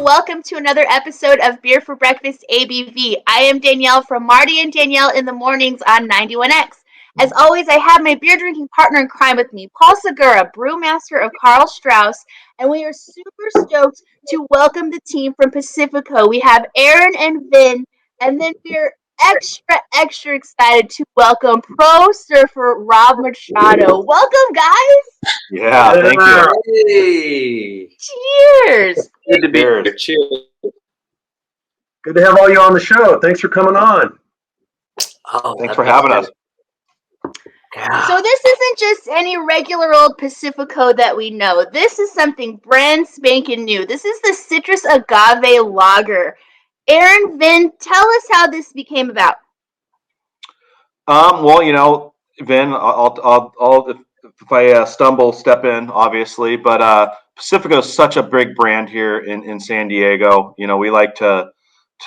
welcome to another episode of Beer for Breakfast ABV. I am Danielle from Marty and Danielle in the Mornings on 91X. As always, I have my beer drinking partner in crime with me, Paul Segura, brewmaster of Karl Strauss, and we are super stoked to welcome the team from Pacifico. We have Aaron and Vin, and then we're extra excited to welcome pro surfer Rob Machado. Welcome, guys! Yeah, thank you. Hey. Cheers! Good to be here. Cheers. Good to have all you on the show. Thanks for coming on. Oh, Thanks for having us. So this isn't just any regular old Pacifico that we know. This is something brand spanking new. This is the Citrus Agave Lager. Aaron, Vin, tell us how this became about. Well, Vin, I'll if I stumble, step in, obviously. But Pacifico is such a big brand here in San Diego. We like to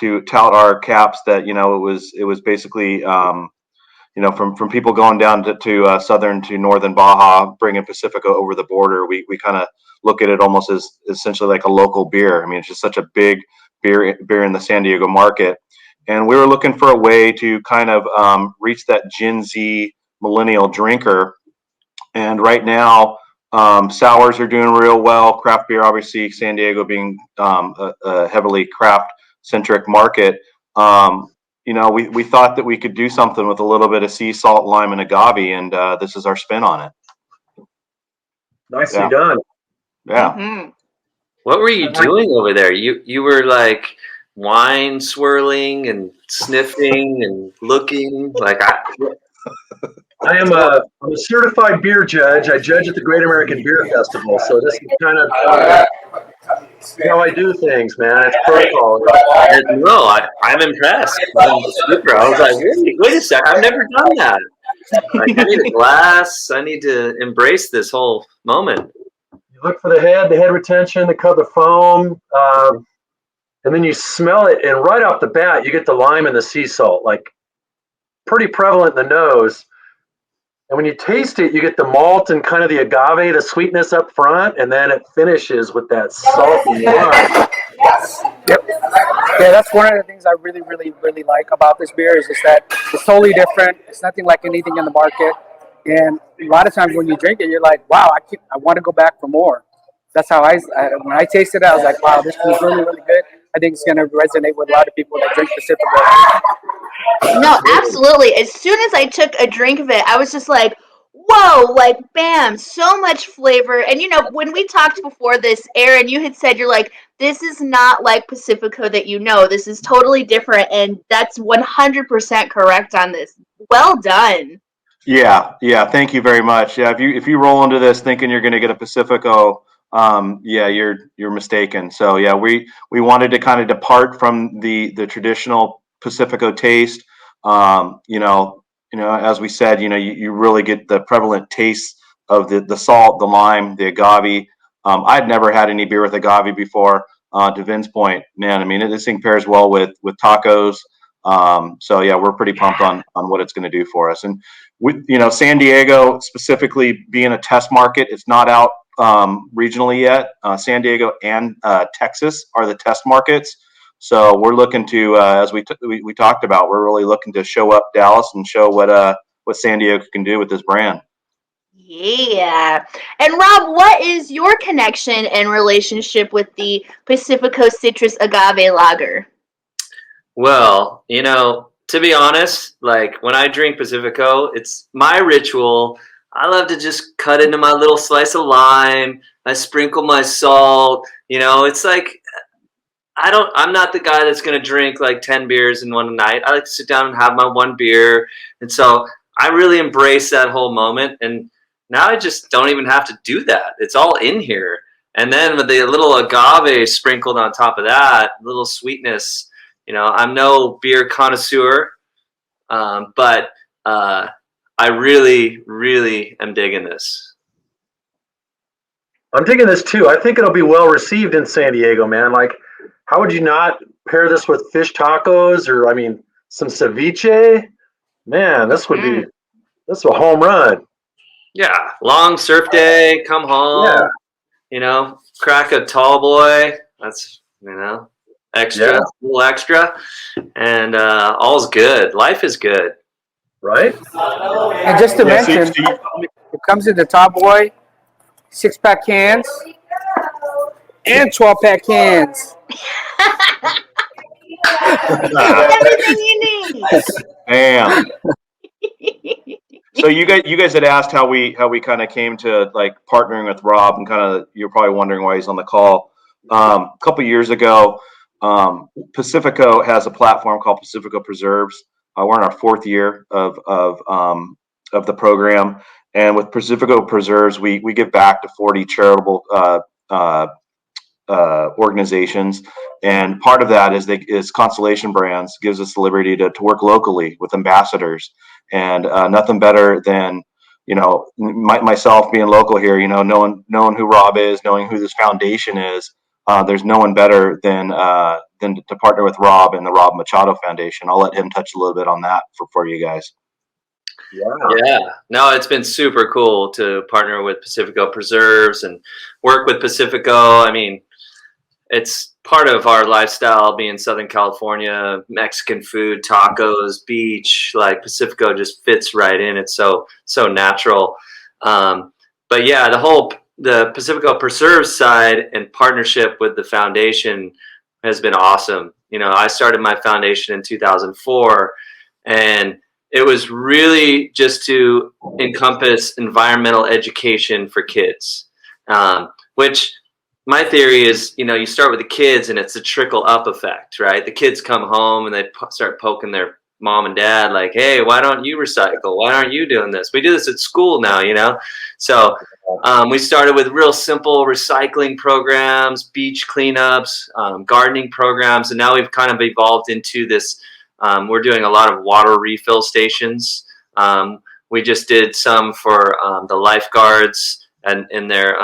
tout our caps that it was basically from people going down to southern to northern Baja, bringing Pacifico over the border. We kind of look at it almost as essentially like a local beer. I mean, it's just such a big beer in the San Diego market, and we were looking for a way to kind of reach that Gen Z millennial drinker. And right now, sours are doing real well. Craft beer, obviously, San Diego being a heavily craft-centric market. We thought that we could do something with a little bit of sea salt, lime, and agave, and this is our spin on it. Nicely done. Yeah. Mm-hmm. What were you doing over there? You were like wine swirling and sniffing and looking like I'm a certified beer judge. I judge at the Great American Beer Festival, so this is kind of how I do things, man. It's protocol. No, I'm impressed. I'm super. I was like, wait a sec, I've never done that. Like, I need a glass. I need to embrace this whole moment. You look for the head retention, the foam, and then you smell it, and right off the bat, you get the lime and the sea salt, like pretty prevalent in the nose. And when you taste it, you get the malt and kind of the agave, the sweetness up front, and then it finishes with that salty lime. Yep. Yeah, that's one of the things I really, really, really like about this beer is that it's totally different. It's nothing like anything in the market. And a lot of times when you drink it, you're like, wow, I want to go back for more. That's how when I tasted it, I was like, wow, this is really, really good. I think it's going to resonate with a lot of people that drink Pacifico. No, absolutely. As soon as I took a drink of it, I was just like, whoa, like, bam, so much flavor. And, when we talked before this, Aaron, you had said, you're like, this is not like Pacifico that you know. This is totally different. And that's 100% correct on this. Well done. Yeah. Thank you very much. Yeah, if you roll into this thinking you're going to get a Pacifico, you're mistaken. So yeah, we wanted to kind of depart from the traditional Pacifico taste. As we said, you really get the prevalent taste of the salt, the lime, the agave. I'd never had any beer with agave before. To Vin's point, man, I mean, this thing pairs well with tacos. So yeah, we're pretty pumped on what it's going to do for us. And with San Diego specifically being a test market, it's not out regionally yet. San Diego and Texas are the test markets. So we're looking to, as we talked about, we're really looking to show up Dallas and show what San Diego can do with this brand. Yeah. And Rob, what is your connection and relationship with the Pacifico Citrus Agave Lager? Well, to be honest, like when I drink Pacifico, it's my ritual. I love to just cut into my little slice of lime. I sprinkle my salt. It's like I'm not the guy that's going to drink like 10 beers in one night. I like to sit down and have my one beer. And so I really embrace that whole moment. And now I just don't even have to do that. It's all in here. And then with the little agave sprinkled on top of that, little sweetness, I'm no beer connoisseur, but I really, really am digging this. I'm digging this too. I think it'll be well received in San Diego, man. Like, how would you not pair this with fish tacos or, some ceviche? Man, this is a home run. Yeah, long surf day, come home, crack a tall boy. That's You know, extra, Yeah. a little extra, and all's good. Life is good. Right? And just to Yeah, mention, it comes in the Top Boy 6-pack cans and 12-pack cans. Everything you need. Bam. So you guys had asked how we kind of came to like partnering with Rob, and kind of you're probably wondering why he's on the call. A couple years ago, Pacifico has a platform called Pacifico Preserves. We're in our fourth year of the program, and with Pacifico Preserves, we give back to 40 charitable organizations, and part of that is Constellation Brands gives us the liberty to work locally with ambassadors, and nothing better than myself being local here, knowing who Rob is, knowing who this foundation is. There's no one better than to partner with Rob and the Rob Machado Foundation. I'll let him touch a little bit on that for you guys. Yeah, no, it's been super cool to partner with Pacifico Preserves and work with Pacifico. I mean, it's part of our lifestyle being Southern California, Mexican food, tacos, beach, like Pacifico just fits right in. It's so natural. But yeah, the Pacifico Preserves side and partnership with the foundation has been awesome. I started my foundation in 2004, and it was really just to encompass environmental education for kids, which my theory is, you start with the kids and it's a trickle up effect, right? The kids come home and they start poking their mom and dad like, hey, why don't you recycle? Why aren't you doing this? We do this at school now. So we started with real simple recycling programs, beach cleanups, gardening programs, and now we've kind of evolved into this. We're doing a lot of water refill stations. We just did some for the lifeguards and in their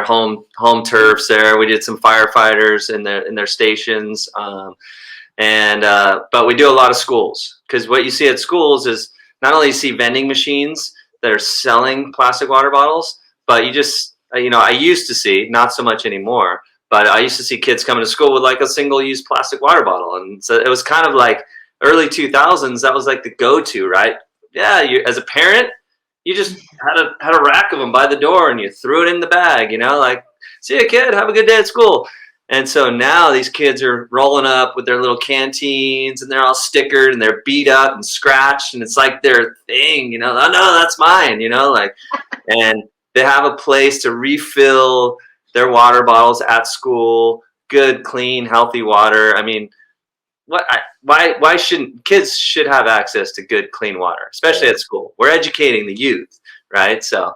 home turfs there. We did some firefighters in their stations, but we do a lot of schools, because what you see at schools is not only you see vending machines that are selling plastic water bottles, but you just I used to see, not so much anymore, but I used to see kids coming to school with like a single-use plastic water bottle, and so it was kind of like early 2000s. That was like the go-to, right? Yeah, as a parent, you just had a rack of them by the door and you threw it in the bag, like, see ya, kid, have a good day at school. And so now these kids are rolling up with their little canteens, and they're all stickered and they're beat up and scratched, and it's like their thing, oh no, that's mine, like, and they have a place to refill their water bottles at school, good, clean, healthy water. I mean, why shouldn't kids should have access to good, clean water, especially at school? We're educating the youth, right? So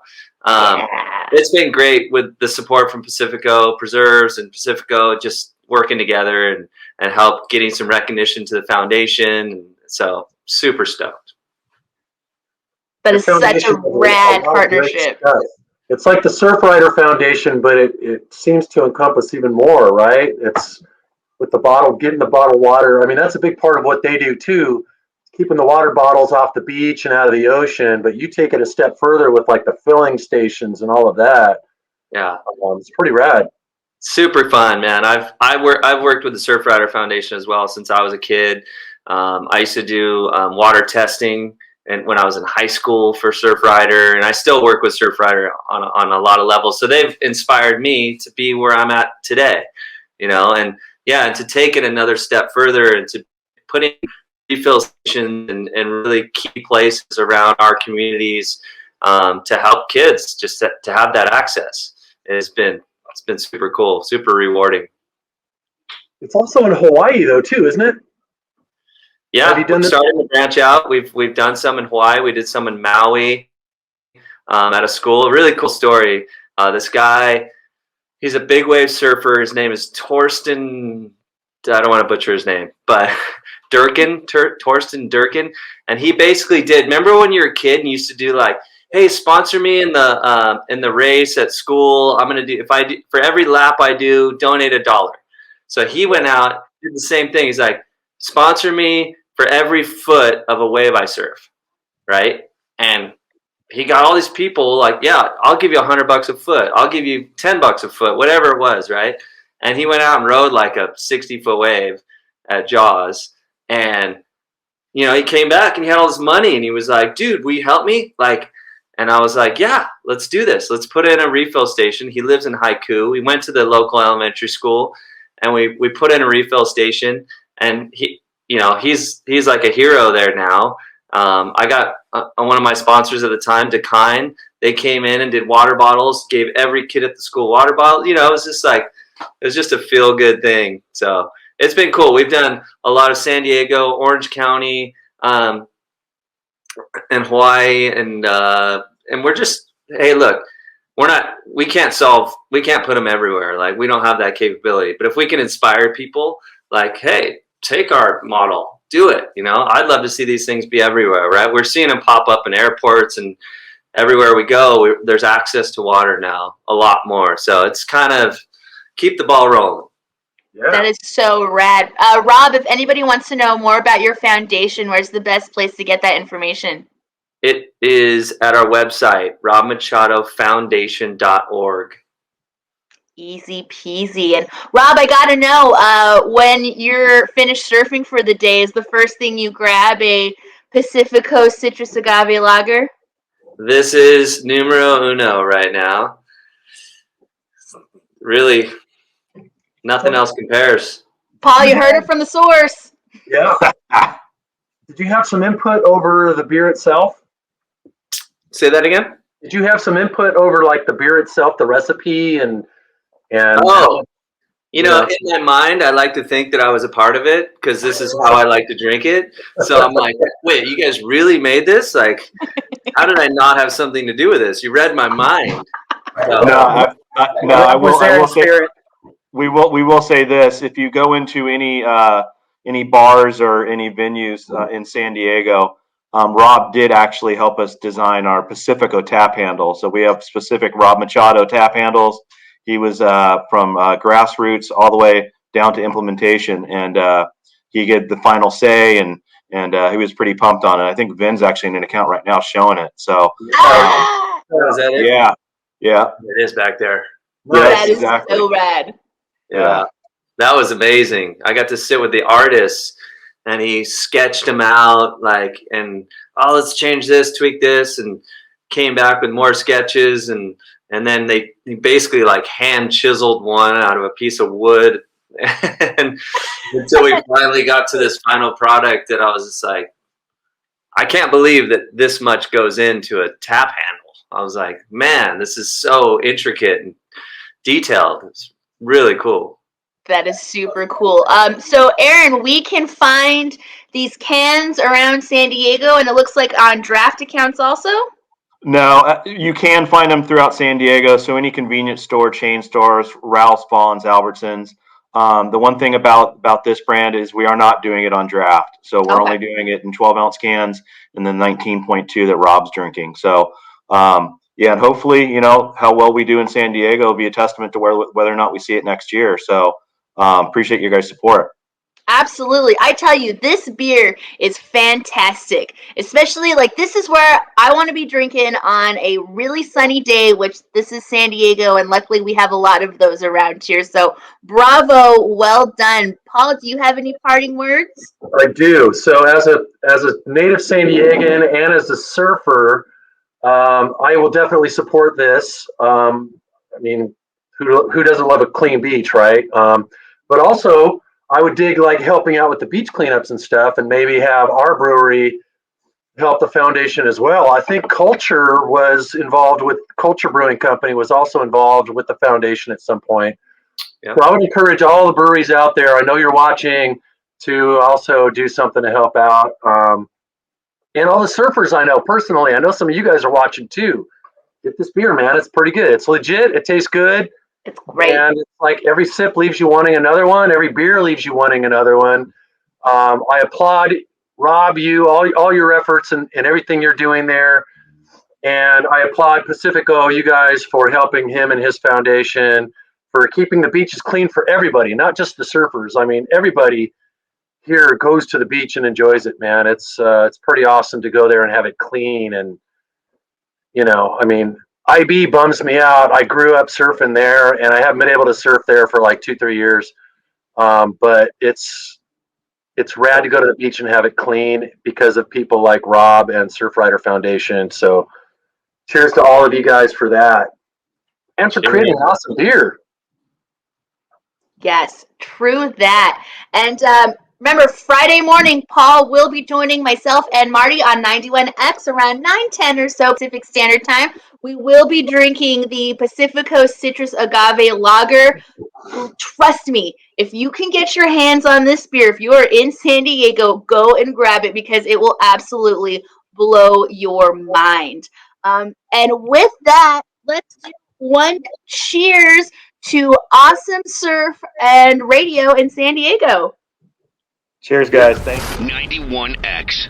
it's been great with the support from Pacifico Preserves and Pacifico just working together and help getting some recognition to the foundation. So super stoked. But it's such a rad partnership. It's like the Surfrider Foundation, but it seems to encompass even more, right? It's with the bottle, getting the bottled water. I mean, that's a big part of what they do too, keeping the water bottles off the beach and out of the ocean. But you take it a step further with like the filling stations and all of that. Yeah, it's pretty rad. Super fun, man. I've worked with the Surfrider Foundation as well since I was a kid. I used to do water testing, and when I was in high school for Surfrider, and I still work with Surfrider on a lot of levels. So they've inspired me to be where I'm at today, and yeah, and to take it another step further and to put in refill stations and really key places around our communities to help kids just to have that access. It's been super cool, super rewarding. It's also in Hawaii though too, isn't it? Yeah, we're starting to branch out. We've done some in Hawaii. We did some in Maui at a school. A really cool story. This guy, he's a big wave surfer. His name is Torsten. I don't want to butcher his name, but Torsten Durkin. And he basically did. Remember when you were a kid and you used to do like, hey, sponsor me in the race at school. I'm gonna do for every lap I do, donate $1. So he went out, did the same thing. He's like, sponsor me for every foot of a wave I surf, right? And he got all these people like, yeah, I'll give you $100 a foot. I'll give you $10 a foot, whatever it was, right? And he went out and rode like a 60-foot wave at Jaws. And, he came back and he had all this money and he was like, dude, will you help me? Like, and I was like, yeah, let's do this. Let's put in a refill station. He lives in Haiku. We went to the local elementary school and we put in a refill station, and he's like a hero there now. I got one of my sponsors at the time, Dakine. They came in and did water bottles, gave every kid at the school water bottle. It was just a feel good thing. So it's been cool. We've done a lot of San Diego, Orange County, and Hawaii, and we're just, hey, look, we can't put them everywhere. Like, we don't have that capability. But if we can inspire people, like, hey, take our model, do it. I'd love to see these things be everywhere, right? We're seeing them pop up in airports, and everywhere we go, there's access to water now a lot more. So it's kind of keep the ball rolling. Yeah. That is so rad. Rob, if anybody wants to know more about your foundation, where's the best place to get that information? It is at our website, robmachadofoundation.org. Easy peasy. And Rob, I gotta know, when you're finished surfing for the day, is the first thing you grab a Pacifico Citrus Agave Lager? This is numero uno right now. Really, nothing else compares. Paul, you heard it from the source. Yeah. Did you have some input over the beer itself? Say that again? Did you have some input over like the beer itself, the recipe, and oh, in my mind, I like to think that I was a part of it because this is how I like to drink it. So I'm like, wait, you guys really made this? Like, how did I not have something to do with this? You read my mind. So, I will say, we will say this: if you go into any bars or any venues in San Diego, Rob did actually help us design our Pacifico tap handle. So we have specific Rob Machado tap handles. He was from grassroots all the way down to implementation, and he get the final say, and he was pretty pumped on it. I think Vin's actually in an account right now showing it. So is that it? Yeah, it is back there. That is so rad. Yeah, that was amazing. I got to sit with the artists, and he sketched them out, like, and let's change this, tweak this, and came back with more sketches, and then he basically like hand chiseled one out of a piece of wood, and until we finally got to this final product that I was just like, I can't believe that this much goes into a tap handle. I was like, man, this is so intricate and detailed. It's really cool. That is super cool. So Aaron, we can find these cans around San Diego, and it looks like on draft accounts also? No, you can find them throughout San Diego. So any convenience store, chain stores, Ralph's, Vaughn's, Albertsons. The one thing about this brand is we are not doing it on draft. So we're only doing it in 12-ounce cans and then 19.2 that Rob's drinking. So and hopefully, how well we do in San Diego will be a testament to whether or not we see it next year. So appreciate your guys' support. Absolutely. I tell you, this beer is fantastic. Especially, like, this is where I want to be drinking on a really sunny day, which this is San Diego, and luckily we have a lot of those around here. So, bravo, well done. Paul, do you have any parting words? I do. So, as a native San Diegan and as a surfer, I will definitely support this. I mean, who doesn't love a clean beach, right? But also, I would dig like helping out with the beach cleanups and stuff, and maybe have our brewery help the foundation as well. I think Culture Brewing Company was also involved with the foundation at some point. Yep. So I would encourage all the breweries out there, I know you're watching, to also do something to help out. And all the surfers I know personally, I know some of you guys are watching too. Get this beer, man. It's pretty good. It's legit. It tastes good. It's great. And it's like every sip leaves you wanting another one. Every beer leaves you wanting another one. I applaud Rob, you, all your efforts and everything you're doing there. And I applaud Pacifico, you guys, for helping him and his foundation, for keeping the beaches clean for everybody, not just the surfers. I mean, everybody here goes to the beach and enjoys it, man. It's pretty awesome to go there and have it clean. And I mean, IB bums me out. I grew up surfing there, and I haven't been able to surf there for like 2-3 years. But it's rad to go to the beach and have it clean because of people like Rob and Surfrider Foundation. So cheers to all of you guys for that and for creating an awesome beer. Yes, true that. And remember, Friday morning, Paul will be joining myself and Marty on 91X around 9:10 or so Pacific Standard Time. We will be drinking the Pacifico Citrus Agave Lager. Trust me, if you can get your hands on this beer, if you are in San Diego, go and grab it because it will absolutely blow your mind. And with that, let's do one cheers to awesome surf and radio in San Diego. Cheers, guys. Thank you. 91X.